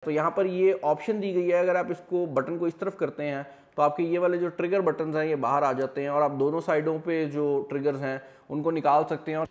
तो यहाँ पर ये ऑप्शन दी गई है, अगर आप इसको बटन को इस तरफ करते हैं तो आपके ये वाले जो ट्रिगर बटन्स हैं ये बाहर आ जाते हैं और आप दोनों साइडों पे जो ट्रिगर्स हैं उनको निकाल सकते हैं। और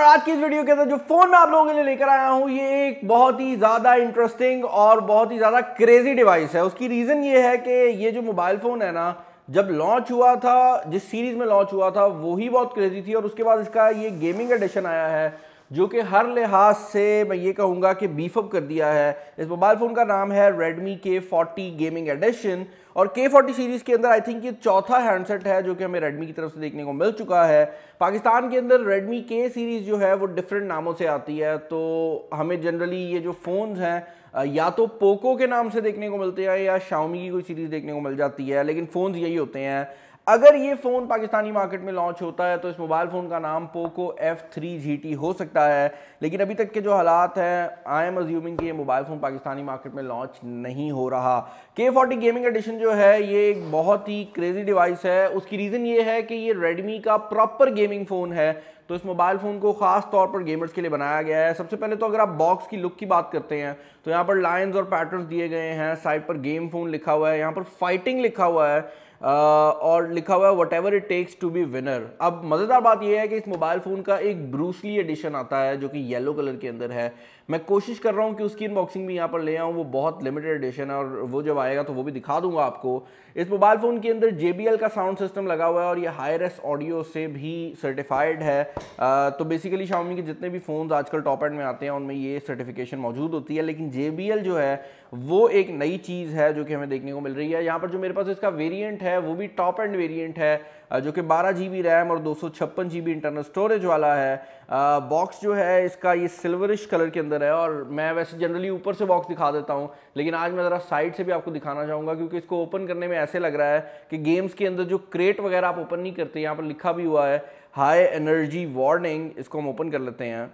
आज की इस वीडियो के अंदर जो फोन मैं आप लोगों के लिए लेकर आया हूँ ये एक बहुत ही ज्यादा इंटरेस्टिंग और बहुत ही ज्यादा क्रेजी डिवाइस है। उसकी रीजन ये है कि ये जो मोबाइल फोन है ना, जब लॉन्च हुआ था, जिस सीरीज में लॉन्च हुआ था वो ही बहुत क्रेजी थी और उसके बाद इसका ये गेमिंग एडिशन आया है जो कि हर लिहाज से मैं ये कहूँगा कि बीफअप कर दिया है। इस मोबाइल फ़ोन का नाम है Redmi K40 गेमिंग एडिशन और K40 सीरीज़ के अंदर आई थिंक ये चौथा हैंडसेट है जो कि हमें Redmi की तरफ से देखने को मिल चुका है। पाकिस्तान के अंदर Redmi K सीरीज़ जो है वो डिफरेंट नामों से आती है, तो हमें जनरली ये जो फ़ोन्स हैं या तो पोको के नाम से देखने को मिलते हैं या Xiaomi की कोई सीरीज़ देखने को मिल जाती है, लेकिन फ़ोन्स यही होते हैं। अगर ये फ़ोन पाकिस्तानी मार्केट में लॉन्च होता है तो इस मोबाइल फ़ोन का नाम पोको F3 GT हो सकता है, लेकिन अभी तक के जो हालात हैं आई एम अज्यूमिंग कि ये मोबाइल फ़ोन पाकिस्तानी मार्केट में लॉन्च नहीं हो रहा। K40 गेमिंग एडिशन जो है ये एक बहुत ही क्रेजी डिवाइस है। उसकी रीज़न ये है कि ये Redmi का प्रॉपर गेमिंग फ़ोन है, तो इस मोबाइल फ़ोन को ख़ास तौर पर गेमर्स के लिए बनाया गया है। सबसे पहले तो अगर आप बॉक्स की लुक की बात करते हैं तो यहाँ पर लाइंस और पैटर्न्स दिए गए हैं, साइड पर गेम फ़ोन लिखा हुआ है, यहाँ पर फाइटिंग लिखा हुआ है और लिखा हुआ है whatever it takes to be winner. अब मज़ेदार बात यह है कि इस मोबाइल फ़ोन का एक ब्रूस ली एडिशन आता है जो कि येलो कलर के अंदर है। मैं कोशिश कर रहा हूँ कि उसकी अनबॉक्सिंग भी यहाँ पर ले आऊँ, वो बहुत लिमिटेड एडिशन है और वो जब आएगा तो वो भी दिखा दूंगा आपको। इस मोबाइल फ़ोन के अंदर JBL का साउंड सिस्टम लगा हुआ है और ये हाई रेस ऑडियो से भी सर्टिफाइड है। तो बेसिकली Xiaomi के जितने भी फ़ोन्स आजकल टॉप एंड में आते हैं उनमें ये सर्टिफिकेशन मौजूद होती है, लेकिन JBL जो है वो एक नई चीज़ है जो कि हमें देखने को मिल रही है। यहाँ पर जो मेरे पास इसका वेरिएंट है वो भी टॉप एंड वेरिएंट है जो कि 12 GB रैम और 256 GB इंटरनल स्टोरेज वाला है। बॉक्स जो है इसका ये सिल्वरिश कलर के अंदर है और मैं वैसे जनरली ऊपर से बॉक्स दिखा देता हूँ, लेकिन आज मैं ज़रा साइड से भी आपको दिखाना चाहूँगा क्योंकि इसको ओपन करने में ऐसे लग रहा है कि गेम्स के अंदर जो क्रेट वगैरह आप ओपन नहीं करते, यहाँ पर लिखा भी हुआ है हाई एनर्जी वार्निंग। इसको हम ओपन कर लेते हैं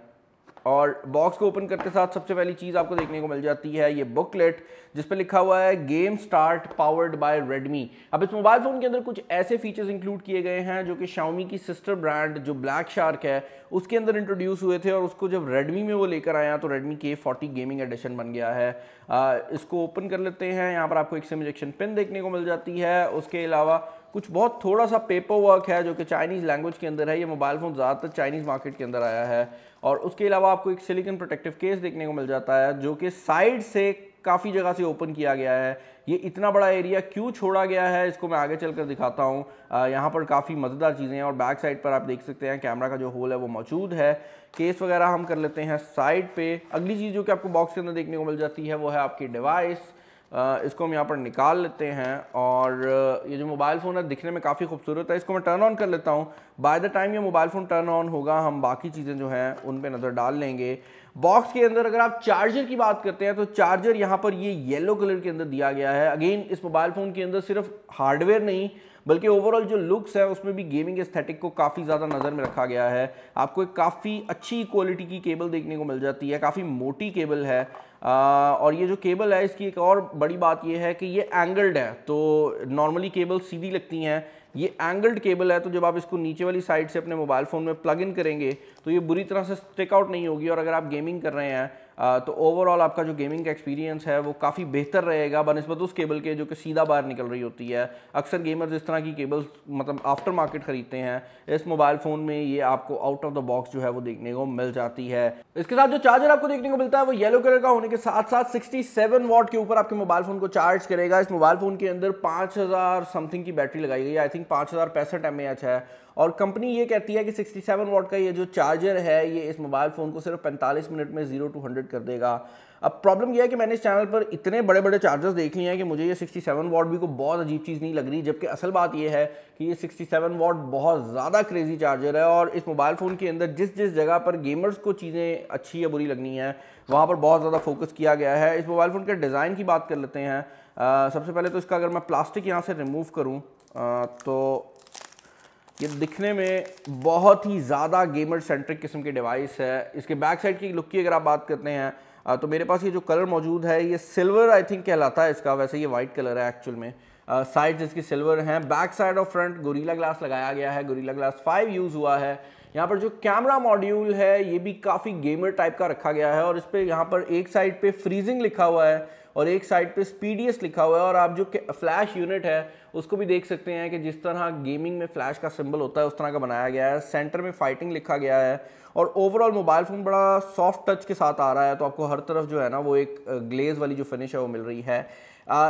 और बॉक्स को ओपन करते साथ सबसे पहली चीज़ आपको देखने को मिल जाती है ये बुकलेट जिस पे लिखा हुआ है game start powered by Redmi। अब इस मोबाइल फ़ोन के अंदर कुछ ऐसे फीचर्स इंक्लूड किए गए हैं जो कि Xiaomi की सिस्टर ब्रांड जो ब्लैक शार्क है उसके अंदर इंट्रोड्यूस हुए थे और उसको जब Redmi में वो लेकर आया तो Redmi K40 गेमिंग एडिशन बन गया है। इसको ओपन कर लेते हैं। यहाँ पर आपको एक सिम इजेक्शन पिन देखने को मिल जाती है। उसके अलावा कुछ बहुत थोड़ा सा पेपर वर्क है जो कि चाइनीज़ लैंग्वेज के अंदर है। ये मोबाइल फ़ोन ज़्यादातर चाइनीज़ मार्केट के अंदर आया है और उसके अलावा आपको एक सिलिकॉन प्रोटेक्टिव केस देखने को मिल जाता है जो कि साइड से काफ़ी जगह से ओपन किया गया है। ये इतना बड़ा एरिया क्यों छोड़ा गया है इसको मैं आगे चलकर दिखाता हूँ। यहाँ पर काफ़ी मज़ेदार चीज़ें हैं और बैक साइड पर आप देख सकते हैं कैमरा का जो होल है वो मौजूद है। केस वगैरह हम कर लेते हैं साइड पे। अगली चीज़ जो कि आपको बॉक्स के अंदर देखने को मिल जाती है वो है आपकी डिवाइस। इसको हम यहाँ पर निकाल लेते हैं और ये जो मोबाइल फ़ोन है दिखने में काफ़ी खूबसूरत है। इसको मैं टर्न ऑन कर लेता हूँ। बाय द टाइम ये मोबाइल फ़ोन टर्न ऑन होगा हम बाकी चीज़ें जो हैं उन पे नज़र डाल लेंगे। बॉक्स के अंदर अगर आप चार्जर की बात करते हैं तो चार्जर यहाँ पर ये येलो कलर के अंदर दिया गया है। अगेन इस मोबाइल फ़ोन के अंदर सिर्फ हार्डवेयर नहीं बल्कि ओवरऑल जो लुक्स है उसमें भी गेमिंग एस्थेटिक को काफ़ी ज़्यादा नज़र में रखा गया है। आपको एक काफ़ी अच्छी क्वालिटी की केबल देखने को मिल जाती है, काफ़ी मोटी केबल है। और ये जो केबल है इसकी एक और बड़ी बात ये है कि ये एंगल्ड है, तो नॉर्मली केबल सीधी लगती हैं, ये एंगल्ड केबल है तो जब आप इसको नीचे वाली साइड से अपने मोबाइल फ़ोन में प्लग इन करेंगे तो ये बुरी तरह से स्टिक आउट नहीं होगी और अगर आप गेमिंग कर रहे हैं तो ओवरऑल आपका जो गेमिंग का एक्सपीरियंस है वो काफ़ी बेहतर रहेगा बनिस्बत उस केबल के जो कि सीधा बाहर निकल रही होती है। अक्सर गेमर्स इस तरह की केबल्स मतलब आफ्टर मार्केट खरीदते हैं। इस मोबाइल फ़ोन में ये आपको आउट ऑफ द बॉक्स जो है वो देखने को मिल जाती है। इसके साथ जो चार्जर आपको देखने को मिलता है वो येलो कलर का होने के साथ साथ 67 वॉट के ऊपर आपके मोबाइल फ़ोन को चार्ज करेगा। इस मोबाइल फ़ोन के अंदर 5000 समथिंग की बैटरी लगाई गई है, आई थिंक 5065 mAh है और कंपनी ये कहती है कि 67 वॉट का ये जो चार्जर है ये इस मोबाइल फ़ोन को सिर्फ 45 मिनट में 0 to 100 कर देगा। अब प्रॉब्लम यह है कि मैंने इस चैनल पर इतने बड़े बड़े चार्जर्स देख लिए हैं कि मुझे ये 67 वॉट भी को बहुत अजीब चीज़ नहीं लग रही, जबकि असल बात यह है कि ये 67 वॉट बहुत ज़्यादा क्रेजी चार्जर है और इस मोबाइल फ़ोन के अंदर जिस जिस जगह पर गेमर्स को चीज़ें अच्छी या बुरी लगनी है वहाँ पर बहुत ज़्यादा फोकस किया गया है। इस मोबाइल फ़ोन के डिज़ाइन की बात कर लेते हैं। सबसे पहले तो इसका अगर मैं प्लास्टिक यहाँ से रिमूव करूँ तो ये दिखने में बहुत ही ज़्यादा गेमर सेंट्रिक किस्म की डिवाइस है। इसके बैक साइड की लुक की अगर आप बात करते हैं तो मेरे पास ये जो कलर मौजूद है ये सिल्वर आई थिंक कहलाता है इसका, वैसे ये वाइट कलर है एक्चुअल में। साइड्स इसकी सिल्वर हैं। बैक साइड और फ्रंट गोरिल्ला ग्लास लगाया गया है, गोरिल्ला ग्लास 5 यूज़ हुआ है। यहाँ पर जो कैमरा मॉड्यूल है ये भी काफ़ी गेमर टाइप का रखा गया है और इस पर यहाँ पर एक साइड पे फ्रीजिंग लिखा हुआ है और एक साइड पे स्पीडियस लिखा हुआ है और आप जो फ्लैश यूनिट है उसको भी देख सकते हैं कि जिस तरह गेमिंग में फ्लैश का सिंबल होता है उस तरह का बनाया गया है। सेंटर में फाइटिंग लिखा गया है और ओवरऑल मोबाइल फ़ोन बड़ा सॉफ्ट टच के साथ आ रहा है, तो आपको हर तरफ जो है ना वो एक ग्लेज वाली जो फिनिश है वो मिल रही है।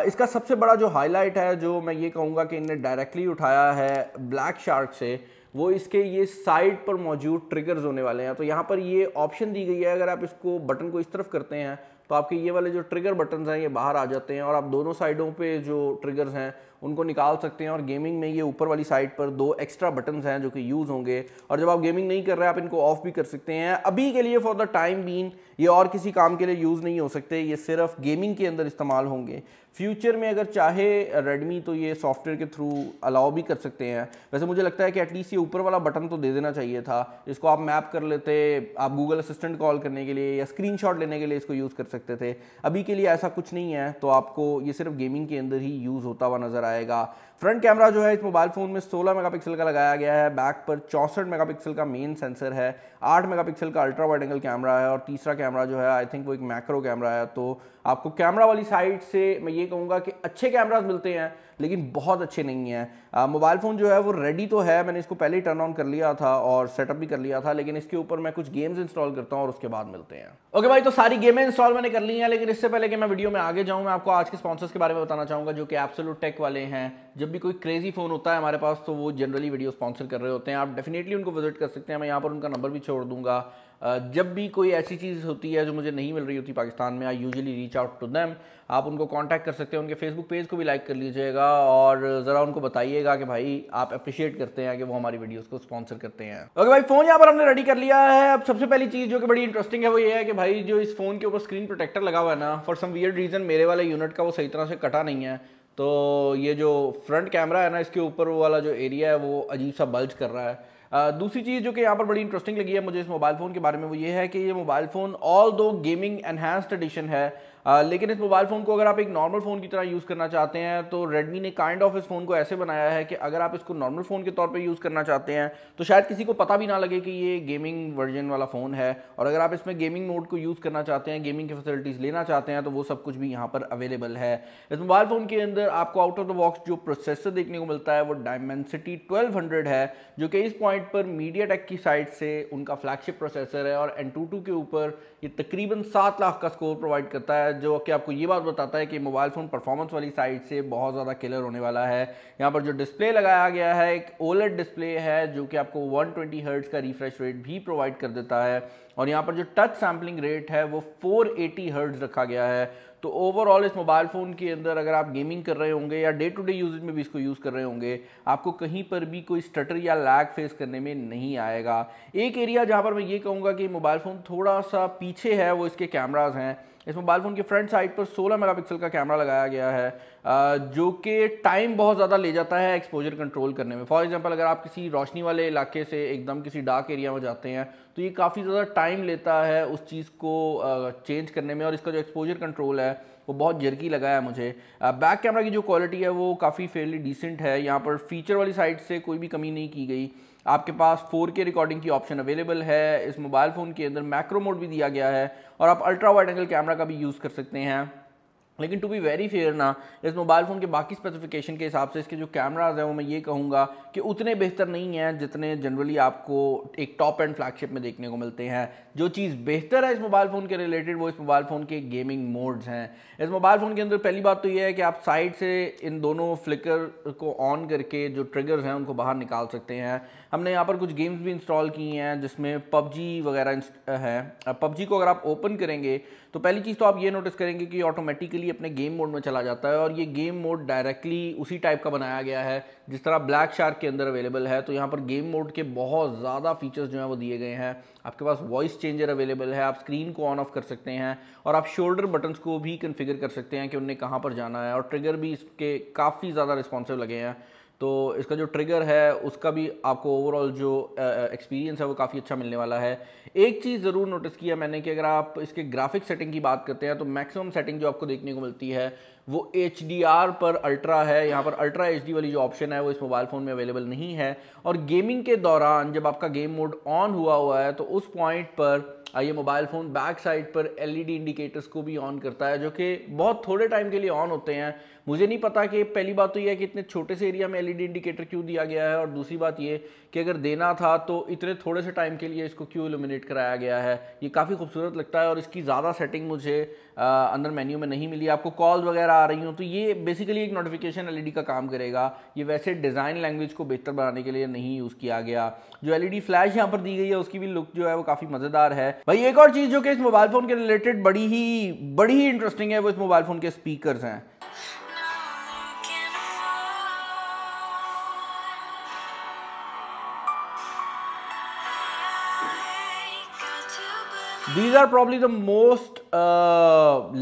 इसका सबसे बड़ा जो हाईलाइट है जो मैं ये कहूँगा कि इन्हें डायरेक्टली उठाया है ब्लैक शार्क से, वो इसके ये साइड पर मौजूद ट्रिगर्स होने वाले हैं। तो यहाँ पर ये ऑप्शन दी गई है, अगर आप इसको बटन को इस तरफ करते हैं तो आपके ये वाले जो ट्रिगर बटन्स हैं ये बाहर आ जाते हैं और आप दोनों साइडों पे जो ट्रिगर्स हैं उनको निकाल सकते हैं। और गेमिंग में ये ऊपर वाली साइड पर 2 एक्स्ट्रा बटन्स हैं जो कि यूज़ होंगे और जब आप गेमिंग नहीं कर रहे हैं आप इनको ऑफ भी कर सकते हैं। अभी के लिए फॉर द टाइम बीन ये और किसी काम के लिए यूज़ नहीं हो सकते, ये सिर्फ गेमिंग के अंदर इस्तेमाल होंगे। फ्यूचर में अगर चाहे रेडमी तो ये सॉफ्टवेयर के थ्रू अलाउ भी कर सकते हैं। वैसे मुझे लगता है कि एटलीस्ट ये ऊपर वाला बटन तो दे देना चाहिए था, इसको आप मैप कर लेते, आप गूगल असिस्टेंट कॉल करने के लिए या स्क्रीनशॉट लेने के लिए इसको यूज़ कर सकते थे। अभी के लिए ऐसा कुछ नहीं है, तो आपको ये सिर्फ गेमिंग के अंदर ही यूज़ होता हुआ नजर आएगा। फ्रंट कैमरा जो है इस मोबाइल फ़ोन में 16 मेगापिक्सल का लगाया गया है, बैक पर 64 मेगापिक्सल का मेन सेंसर है, 8 मेगापिक्सल का अल्ट्रा वाइड एंगल कैमरा है और तीसरा कैमरा जो है आई थिंक वो एक मैक्रो कैमरा है। तो आपको कैमरा वाली साइड से मैं ये कहूँगा कि अच्छे कैमरास मिलते हैं लेकिन बहुत अच्छे नहीं हैं। मोबाइल फ़ोन जो है वो रेडी तो है, मैंने इसको पहले ही टर्न ऑन कर लिया था और सेटअप भी कर लिया था, लेकिन इसके ऊपर मैं कुछ गेम्स इंस्टॉल करता हूँ और उसके बाद मिलते हैं। ओके भाई, तो सारी गेमें इंस्टॉल मैंने कर ली हैं, लेकिन इससे पहले कि मैं वीडियो में आगे जाऊँ मैं आपको आज के स्पॉन्सर्स के बारे में बताना चाहूँगा जो कि एब्सोल्यूट टेक वाले हैं। जब भी कोई क्रेजी फ़ोन होता है हमारे पास तो वो जनरली वीडियो स्पॉन्सर कर रहे होते हैं, आप डेफिनेटली उनको विजिट कर सकते हैं। मैं यहाँ पर उनका नंबर भी छोड़ दूंगा। जब भी कोई ऐसी चीज़ होती है जो मुझे नहीं मिल रही होती पाकिस्तान में, I usually reach out to them. आप उनको कांटेक्ट कर सकते हैं, उनके फेसबुक पेज को भी लाइक कर लीजिएगा और ज़रा उनको बताइएगा कि भाई आप अप्रिशिएट करते हैं कि वो हमारी वीडियोस को स्पॉन्सर करते हैं। ओके भाई, फ़ोन यहाँ पर हमने रेडी कर लिया है। अब सबसे पहली चीज़ जो कि बड़ी इंटरेस्टिंग है वो ये है कि भाई जो इस फ़ोन के ऊपर स्क्रीन प्रोटेक्टर लगा हुआ है ना, फॉर सम वियर्ड रीज़न मेरे वाले यूनिट का वो सही तरह से कटा नहीं है, तो ये जो फ्रंट कैमरा है ना इसके ऊपर वो वाला जो एरिया है वो अजीब सा बल्ज कर रहा है। दूसरी चीज़ जो कि यहाँ पर बड़ी इंटरेस्टिंग लगी है मुझे इस मोबाइल फ़ोन के बारे में वो ये है कि ये मोबाइल फ़ोन ऑल दो गेमिंग एनहांस्ड एडिशन है, लेकिन इस मोबाइल फ़ोन को अगर आप एक नॉर्मल फ़ोन की तरह यूज़ करना चाहते हैं तो रेडमी ने काइंड ऑफ इस फ़ोन को ऐसे बनाया है कि अगर आप इसको नॉर्मल फ़ोन के तौर पे यूज़ करना चाहते हैं तो शायद किसी को पता भी ना लगे कि ये गेमिंग वर्जन वाला फ़ोन है, और अगर आप इसमें गेमिंग मोड को यूज़ करना चाहते हैं, गेमिंग की फैसिलिटीज़ लेना चाहते हैं तो वो सब कुछ भी यहाँ पर अवेलेबल है। इस मोबाइल फ़ोन के अंदर आपको आउट ऑफ द बॉक्स जो प्रोसेसर देखने को मिलता है वो डायमेंसिटी 1200 है, जो कि इस पॉइंट पर मीडियाटेक की साइड से उनका फ्लैगशिप प्रोसेसर है और Antutu के ऊपर ये तकरीबन 7 लाख का स्कोर प्रोवाइड करता है, जो कि आपको ये बात बताता है कि मोबाइल फ़ोन परफॉर्मेंस वाली साइड से बहुत ज़्यादा किलर होने वाला है। यहाँ पर जो डिस्प्ले लगाया गया है एक OLED डिस्प्ले है जो कि आपको 120 हर्ट्ज का रिफ्रेश रेट भी प्रोवाइड कर देता है, और यहाँ पर जो टच सैम्पलिंग रेट है वो 480 हर्ट्ज रखा गया है। तो ओवरऑल इस मोबाइल फ़ोन के अंदर अगर आप गेमिंग कर रहे होंगे या डे टू डे यूजेज में भी इसको यूज़ कर रहे होंगे, आपको कहीं पर भी कोई स्टटर या लैग फेस करने में नहीं आएगा। एक एरिया जहाँ पर मैं ये कहूँगा कि मोबाइल फ़ोन थोड़ा सा पीछे है वो इसके कैमराज हैं। इस मोबाइल फ़ोन के फ्रंट साइड पर 16 मेगापिक्सल का कैमरा लगाया गया है, जो कि टाइम बहुत ज़्यादा ले जाता है एक्सपोजर कंट्रोल करने में। फॉर एग्जांपल अगर आप किसी रोशनी वाले इलाके से एकदम किसी डार्क एरिया में जाते हैं तो ये काफ़ी ज़्यादा टाइम लेता है उस चीज़ को चेंज करने में, और इसका जो एक्सपोजर कंट्रोल है वो बहुत जर्की लगा है मुझे। बैक कैमरा की जो क्वालिटी है वो काफ़ी फेयरली डिसेंट है, यहाँ पर फीचर वाली साइड से कोई भी कमी नहीं की गई। आपके पास 4K रिकॉर्डिंग की ऑप्शन अवेलेबल है। इस मोबाइल फ़ोन के अंदर मैक्रो मोड भी दिया गया है और आप अल्ट्रा वाइड एंगल कैमरा का भी यूज़ कर सकते हैं। लेकिन टू बी वेरी फेयर ना, इस मोबाइल फ़ोन के बाकी स्पेसिफिकेशन के हिसाब से इसके जो कैमराज हैं वो मैं ये कहूँगा कि उतने बेहतर नहीं हैं जितने जनरली आपको एक टॉप एंड फ्लैगशिप में देखने को मिलते हैं। जो चीज़ बेहतर है इस मोबाइल फ़ोन के रिलेटेड वो इस मोबाइल फ़ोन के गेमिंग मोड्स हैं। इस मोबाइल फ़ोन के अंदर पहली बात तो ये है कि आप साइड से इन दोनों फ्लिकर को ऑन करके जो ट्रिगर्स हैं उनको बाहर निकाल सकते हैं। हमने यहाँ पर कुछ गेम्स भी इंस्टॉल की हैं जिसमें PUBG वगैरह है। PUBG को अगर आप ओपन करेंगे तो पहली चीज़ तो आप ये नोटिस करेंगे कि ऑटोमेटिकली अपने गेम मोड में चला जाता है, और ये गेम मोड डायरेक्टली उसी टाइप का बनाया गया है जिस तरह ब्लैक शार्क के अंदर अवेलेबल है। तो यहाँ पर गेम मोड के बहुत ज़्यादा फीचर्स जो हैं वो दिए गए हैं। आपके पास वॉइस चेंजर अवेलेबल है, आप स्क्रीन को ऑन ऑफ कर सकते हैं और आप शोल्डर बटन्स को भी कन्फिगर कर सकते हैं कि उन्हें कहाँ पर जाना है, और ट्रिगर भी इसके काफ़ी ज़्यादा रिस्पॉन्सिव लगे हैं। तो इसका जो ट्रिगर है उसका भी आपको ओवरऑल जो एक्सपीरियंस है वो काफ़ी अच्छा मिलने वाला है। एक चीज़ ज़रूर नोटिस किया मैंने कि अगर आप इसके ग्राफिक सेटिंग की बात करते हैं तो मैक्सिमम सेटिंग जो आपको देखने को मिलती है वो HDR पर अल्ट्रा है। यहाँ पर अल्ट्रा HD वाली जो ऑप्शन है वो इस मोबाइल फ़ोन में अवेलेबल नहीं है। और गेमिंग के दौरान जब आपका गेम मोड ऑन हुआ है तो उस पॉइंट पर ये मोबाइल फ़ोन बैक साइड पर LED इंडिकेटर्स को भी ऑन करता है, जो कि बहुत थोड़े टाइम के लिए ऑन होते हैं। मुझे नहीं पता कि पहली बात तो यह है कि इतने छोटे से एरिया में LED इंडिकेटर क्यों दिया गया है, और दूसरी बात ये कि अगर देना था तो इतने थोड़े से टाइम के लिए इसको क्यों इल्यूमिनेट कराया गया है। ये काफ़ी खूबसूरत लगता है और इसकी ज़्यादा सेटिंग मुझे अंदर मेन्यू में नहीं मिली। आपको कॉल्स वगैरह आ रही हूँ तो ये बेसिकली एक नोटिफिकेशन LED का काम करेगा। ये वैसे डिज़ाइन लैंग्वेज को बेहतर बनाने के लिए नहीं यूज़ किया गया। जो LED फ्लैश यहाँ पर दी गई है उसकी भी लुक जो है वो काफ़ी मज़ेदार है। भाई एक और चीज़ जो कि इस मोबाइल फ़ोन के रिलेटेड बड़ी ही इंटरेस्टिंग है वो इस मोबाइल फ़ोन के स्पीकर्स हैं। These are probably the most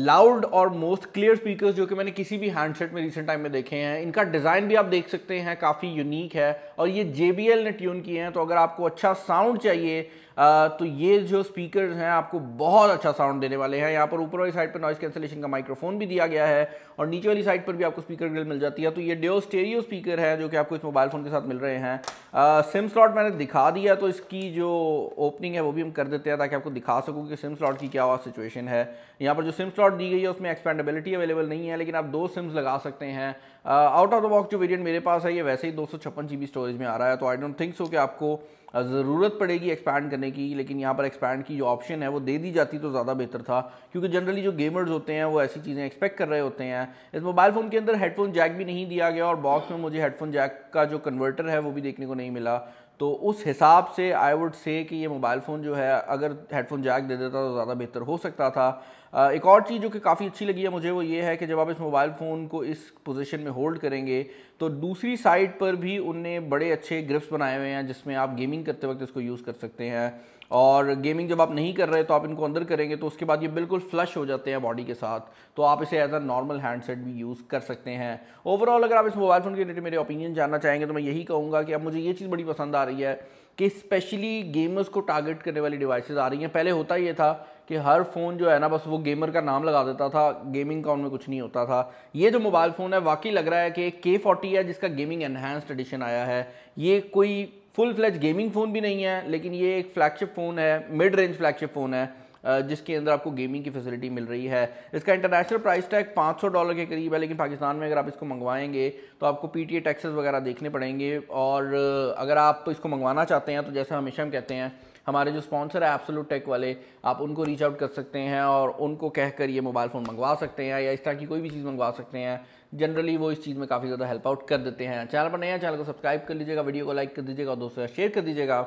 loud और most clear speakers जो कि मैंने किसी भी हैंडसेट में रिसेंट टाइम में देखे हैं। इनका डिज़ाइन भी आप देख सकते हैं काफ़ी यूनिक है और ये JBL ने ट्यून किए हैं। तो अगर आपको अच्छा साउंड चाहिए तो ये जो स्पीकर्स हैं आपको बहुत अच्छा साउंड देने वाले हैं। यहाँ पर ऊपर वाली साइड पर नॉइस कैंसलेशन का माइक्रोफोन भी दिया गया है और नीचे वाली साइड पर भी आपको स्पीकर ग्रिल मिल जाती है। तो ये डुओ स्टेरियो स्पीकर है जो कि आपको इस मोबाइल फ़ोन के साथ मिल रहे हैं। सिम स्लॉट मैंने दिखा दिया, तो इसकी जो ओपनिंग है वो भी हम कर देते हैं ताकि आपको दिखा सकूँ कि सिम स्लॉट की क्या सिचुएशन है। यहाँ पर जो सिम स्लॉट दी गई है उसमें एक्सपेंडेबिलिटी अवेलेबल नहीं है, लेकिन आप 2 सिम्स लगा सकते हैं। आउट ऑफ द बॉक्स जो वेरिएंट मेरे पास है ये वैसे ही 256 GB स्टोरेज में आ रहा है, तो आई डोंट थिंक सो कि आपको ज़रूरत पड़ेगी एक्सपैंड करने की। लेकिन यहाँ पर एक्सपैंड की जो ऑप्शन है वो दे दी जाती तो ज़्यादा बेहतर था, क्योंकि जनरली जो गेमर्स होते हैं वो ऐसी चीज़ें एक्सपेक्ट कर रहे होते हैं। इस मोबाइल फ़ोन के अंदर हेडफोन जैक भी नहीं दिया गया और बॉक्स में मुझे हेडफोन जैक का जो कन्वर्टर है वो भी देखने को नहीं मिला। तो उस हिसाब से आई वुड से कि ये मोबाइल फ़ोन जो है अगर हेडफोन जैक दे देता तो ज़्यादा बेहतर हो सकता था। एक और चीज़ जो कि काफ़ी अच्छी लगी है मुझे वो ये है कि जब आप इस मोबाइल फ़ोन को इस पोजीशन में होल्ड करेंगे तो दूसरी साइड पर भी उनने बड़े अच्छे ग्रिप्स बनाए हुए हैं जिसमें आप गेमिंग करते वक्त इसको यूज़ कर सकते हैं। और गेमिंग जब आप नहीं कर रहे तो आप इनको अंदर करेंगे तो उसके बाद ये बिल्कुल फ्लश हो जाते हैं बॉडी के साथ, तो आप इसे एज अ नॉर्मल हैंडसेट भी यूज़ कर सकते हैं। ओवरऑल अगर आप इस मोबाइल फ़ोन के रिलेटेड मेरे ओपिनियन जानना चाहेंगे तो मैं यही कहूँगा कि अब मुझे ये चीज़ बड़ी पसंद आ रही है कि स्पेशली गेमर्स को टारगेट करने वाली डिवाइसेस आ रही हैं। पहले होता ये था कि हर फ़ोन जो है ना बस वो गेमर का नाम लगा देता था, गेमिंग का उनमें कुछ नहीं होता था। ये जो मोबाइल फ़ोन है वाकई लग रहा है कि K40 है जिसका गेमिंग एनहांस्ड एडिशन आया है। ये कोई फुल फ्लेज गेमिंग फ़ोन भी नहीं है, लेकिन ये एक फ्लैगशिप फ़ोन है, मिड रेंज फ्लैगशिप फ़ोन है जिसके अंदर आपको गेमिंग की फैसिलिटी मिल रही है। इसका इंटरनेशनल प्राइस टैग $500 के करीब है, लेकिन पाकिस्तान में अगर आप इसको मंगवाएंगे तो आपको PTA टैक्सेस वगैरह देखने पड़ेंगे। और अगर आप इसको मंगवाना चाहते हैं तो जैसे हमेशा हम कहते हैं हमारे जो स्पॉन्सर है एब्सोल्यूट टेक वाले, आप उनको रीच आउट कर सकते हैं और उनको कहकर ये मोबाइल फ़ोन मंगवा सकते हैं या इस तरह की कोई भी चीज़ मंगवा सकते हैं। जनरली वो इस चीज़ में काफ़ी ज़्यादा हेल्प आउट कर देते हैं। चैनल पर नया चैनल को सब्सक्राइब कर लीजिएगा, वीडियो को लाइक कर दीजिएगा और दोस्तों शेयर कर दीजिएगा।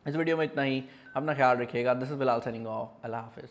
इस वीडियो में इतना ही, अपना ख्याल रखिएगा। This is Bilal signing off. Allah हाफिज़।